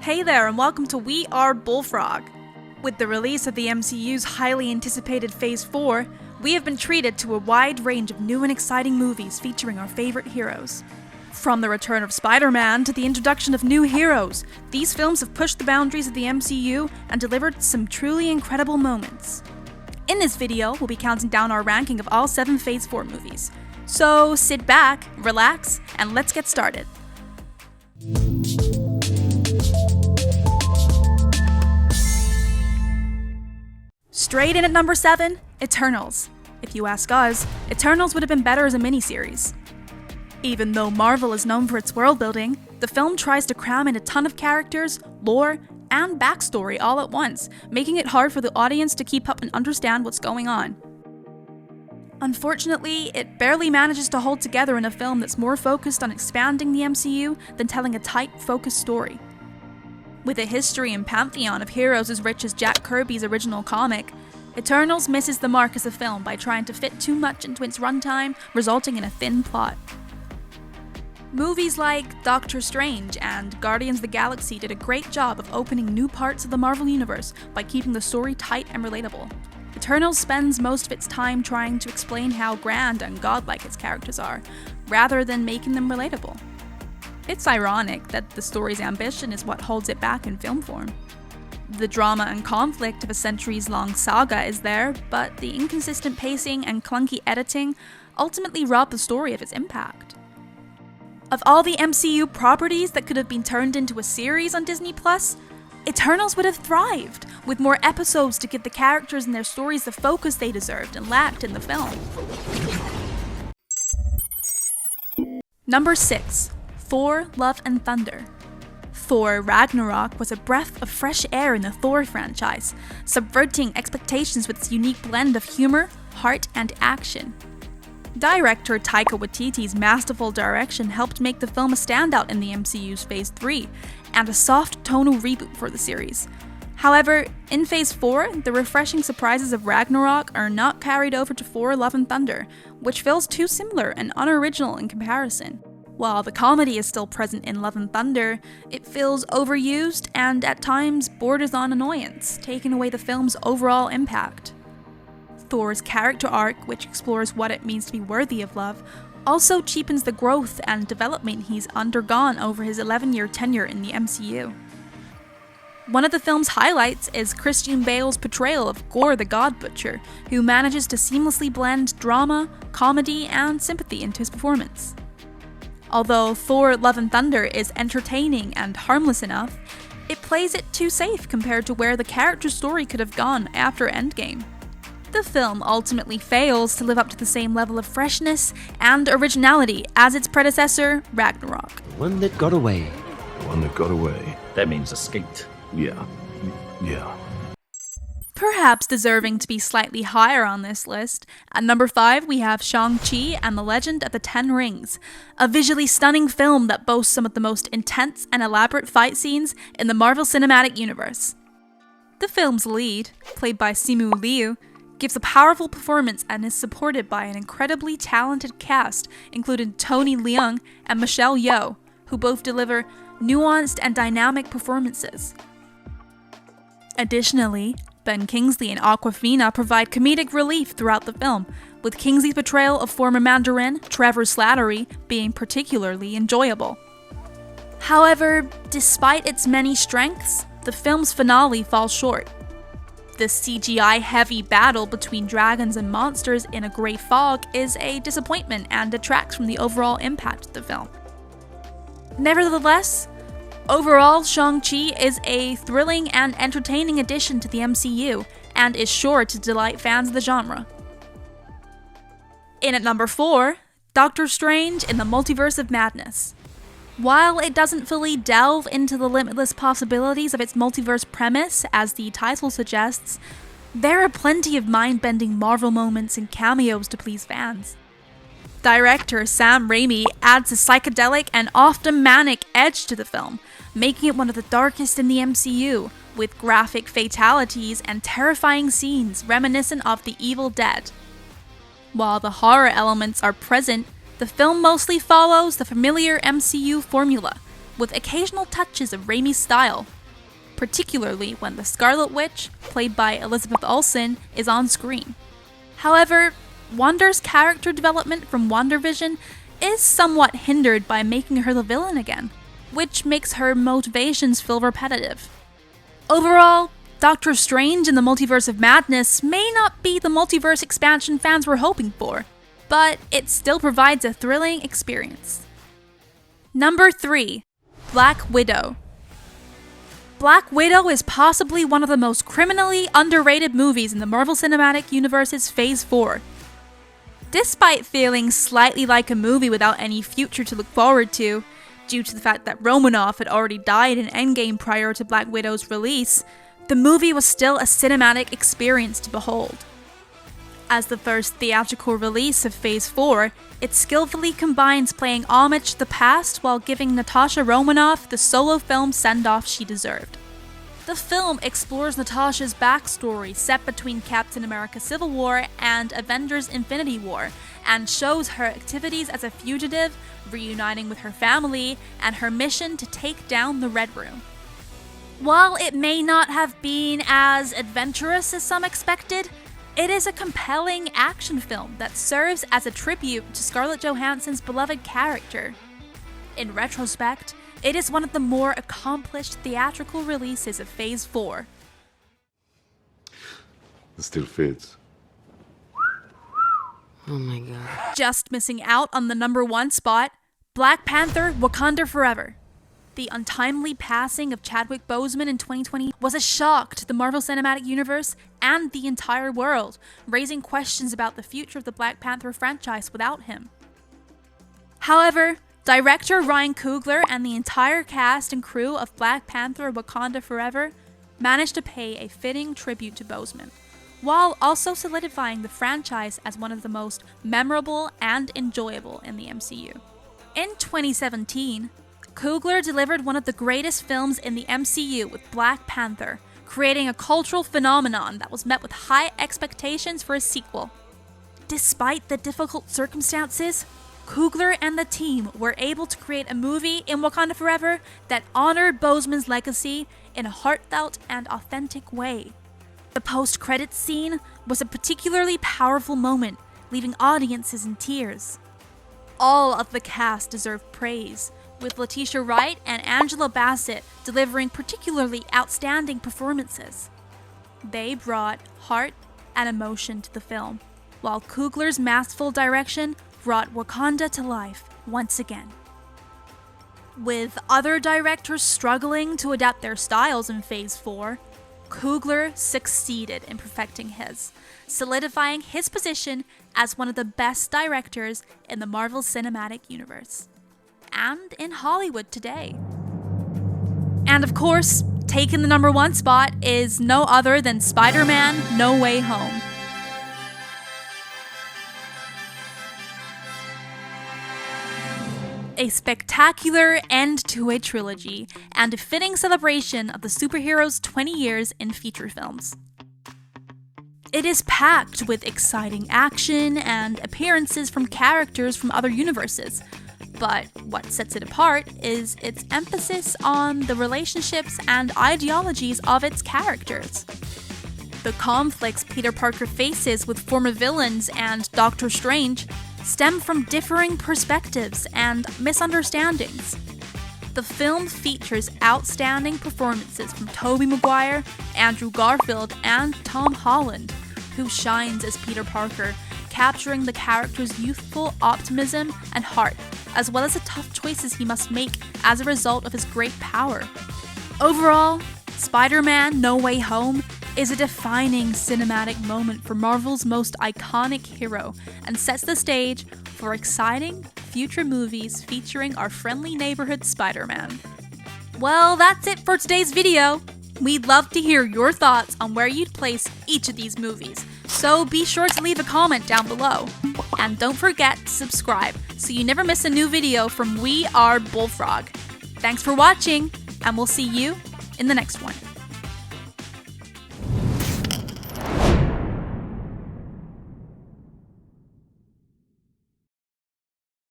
Hey there, and welcome to We Are Bullfrog. With the release of the MCU's highly anticipated Phase 4, we have been treated to a wide range of new and exciting movies featuring our favorite heroes. From the return of Spider-Man to the introduction of new heroes, these films have pushed the boundaries of the MCU and delivered some truly incredible moments. In this video, we'll be counting down our ranking of all 7 Phase 4 movies. So sit back, relax, and let's get started. Straight in at number 7, Eternals. If you ask us, Eternals would have been better as a miniseries. Even though Marvel is known for its world building, the film tries to cram in a ton of characters, lore, and backstory all at once, making it hard for the audience to keep up and understand what's going on. Unfortunately, it barely manages to hold together in a film that's more focused on expanding the MCU than telling a tight, focused story. With a history and pantheon of heroes as rich as Jack Kirby's original comic, Eternals misses the mark as a film by trying to fit too much into its runtime, resulting in a thin plot. Movies like Doctor Strange and Guardians of the Galaxy did a great job of opening new parts of the Marvel Universe by keeping the story tight and relatable. Eternals spends most of its time trying to explain how grand and godlike its characters are, rather than making them relatable. It's ironic that the story's ambition is what holds it back in film form. The drama and conflict of a centuries-long saga is there, but the inconsistent pacing and clunky editing ultimately rob the story of its impact. Of all the MCU properties that could have been turned into a series on Disney+, Eternals would have thrived, with more episodes to give the characters and their stories the focus they deserved and lacked in the film. Number 6. Thor, Love and Thunder. Thor Ragnarok was a breath of fresh air in the Thor franchise, subverting expectations with its unique blend of humor, heart, and action. Director Taika Waititi's masterful direction helped make the film a standout in the MCU's Phase 3, and a soft tonal reboot for the series. However, in Phase 4, the refreshing surprises of Ragnarok are not carried over to Thor, Love and Thunder, which feels too similar and unoriginal in comparison. While the comedy is still present in Love and Thunder, it feels overused and at times borders on annoyance, taking away the film's overall impact. Thor's character arc, which explores what it means to be worthy of love, also cheapens the growth and development he's undergone over his 11-year tenure in the MCU. One of the film's highlights is Christian Bale's portrayal of Gore the God Butcher, who manages to seamlessly blend drama, comedy, and sympathy into his performance. Although Thor Love and Thunder is entertaining and harmless enough, it plays it too safe compared to where the character's story could have gone after Endgame. The film ultimately fails to live up to the same level of freshness and originality as its predecessor, Ragnarok. The one that got away. The one that got away. That means escaped. Yeah. Perhaps deserving to be slightly higher on this list, at number 5 we have Shang-Chi and the Legend of the Ten Rings, a visually stunning film that boasts some of the most intense and elaborate fight scenes in the Marvel Cinematic Universe. The film's lead, played by Simu Liu, gives a powerful performance and is supported by an incredibly talented cast, including Tony Leung and Michelle Yeoh, who both deliver nuanced and dynamic performances. Additionally, Ben Kingsley and Awkwafina provide comedic relief throughout the film, with Kingsley's portrayal of former Mandarin, Trevor Slattery, being particularly enjoyable. However, despite its many strengths, the film's finale falls short. The CGI-heavy battle between dragons and monsters in a grey fog is a disappointment and detracts from the overall impact of the film. Nevertheless, overall, Shang-Chi is a thrilling and entertaining addition to the MCU, and is sure to delight fans of the genre. In at number 4, Doctor Strange in the Multiverse of Madness. While it doesn't fully delve into the limitless possibilities of its multiverse premise, as the title suggests, there are plenty of mind-bending Marvel moments and cameos to please fans. Director Sam Raimi adds a psychedelic and often manic edge to the film, making it one of the darkest in the MCU, with graphic fatalities and terrifying scenes reminiscent of The Evil Dead. While the horror elements are present, the film mostly follows the familiar MCU formula, with occasional touches of Raimi's style, particularly when the Scarlet Witch, played by Elizabeth Olsen, is on screen. However, Wanda's character development from WandaVision is somewhat hindered by making her the villain again, which makes her motivations feel repetitive. Overall, Doctor Strange in the Multiverse of Madness may not be the multiverse expansion fans were hoping for, but it still provides a thrilling experience. Number 3. Black Widow. Black Widow is possibly one of the most criminally underrated movies in the Marvel Cinematic Universe's Phase 4. Despite feeling slightly like a movie without any future to look forward to, due to the fact that Romanoff had already died in Endgame prior to Black Widow's release, the movie was still a cinematic experience to behold. As the first theatrical release of Phase 4, it skillfully combines paying homage to the past while giving Natasha Romanoff the solo film send-off she deserved. The film explores Natasha's backstory set between Captain America Civil War and Avengers Infinity War, and shows her activities as a fugitive, reuniting with her family, and her mission to take down the Red Room. While it may not have been as adventurous as some expected, it is a compelling action film that serves as a tribute to Scarlett Johansson's beloved character. In retrospect, it is one of the more accomplished theatrical releases of Phase 4. It still fits. Oh my god. Just missing out on the number 1 spot, Black Panther: Wakanda Forever. The untimely passing of Chadwick Boseman in 2020 was a shock to the Marvel Cinematic Universe and the entire world, raising questions about the future of the Black Panther franchise without him. However, director Ryan Coogler and the entire cast and crew of Black Panther: Wakanda Forever managed to pay a fitting tribute to Boseman, while also solidifying the franchise as one of the most memorable and enjoyable in the MCU. In 2017, Coogler delivered one of the greatest films in the MCU with Black Panther, creating a cultural phenomenon that was met with high expectations for a sequel. Despite the difficult circumstances, Coogler and the team were able to create a movie in Wakanda Forever that honored Boseman's legacy in a heartfelt and authentic way. The post-credits scene was a particularly powerful moment, leaving audiences in tears. All of the cast deserved praise, with Letitia Wright and Angela Bassett delivering particularly outstanding performances. They brought heart and emotion to the film, while Coogler's masterful direction brought Wakanda to life once again. With other directors struggling to adapt their styles in Phase 4, Coogler succeeded in perfecting his, solidifying his position as one of the best directors in the Marvel Cinematic Universe, and in Hollywood today. And of course, taking the number 1 spot is no other than Spider-Man: No Way Home. A spectacular end to a trilogy, and a fitting celebration of the superheroes' 20 years in feature films. It is packed with exciting action and appearances from characters from other universes, but what sets it apart is its emphasis on the relationships and ideologies of its characters. The conflicts Peter Parker faces with former villains and Doctor Strange stem from differing perspectives and misunderstandings. The film features outstanding performances from Tobey Maguire, Andrew Garfield, and Tom Holland, who shines as Peter Parker, capturing the character's youthful optimism and heart, as well as the tough choices he must make as a result of his great power. Overall, Spider-Man: No Way Home is a defining cinematic moment for Marvel's most iconic hero, and sets the stage for exciting future movies featuring our friendly neighborhood Spider-Man. Well, that's it for today's video. We'd love to hear your thoughts on where you'd place each of these movies, so be sure to leave a comment down below. And don't forget to subscribe so you never miss a new video from We Are Bullfrog. Thanks for watching, and we'll see you in the next one.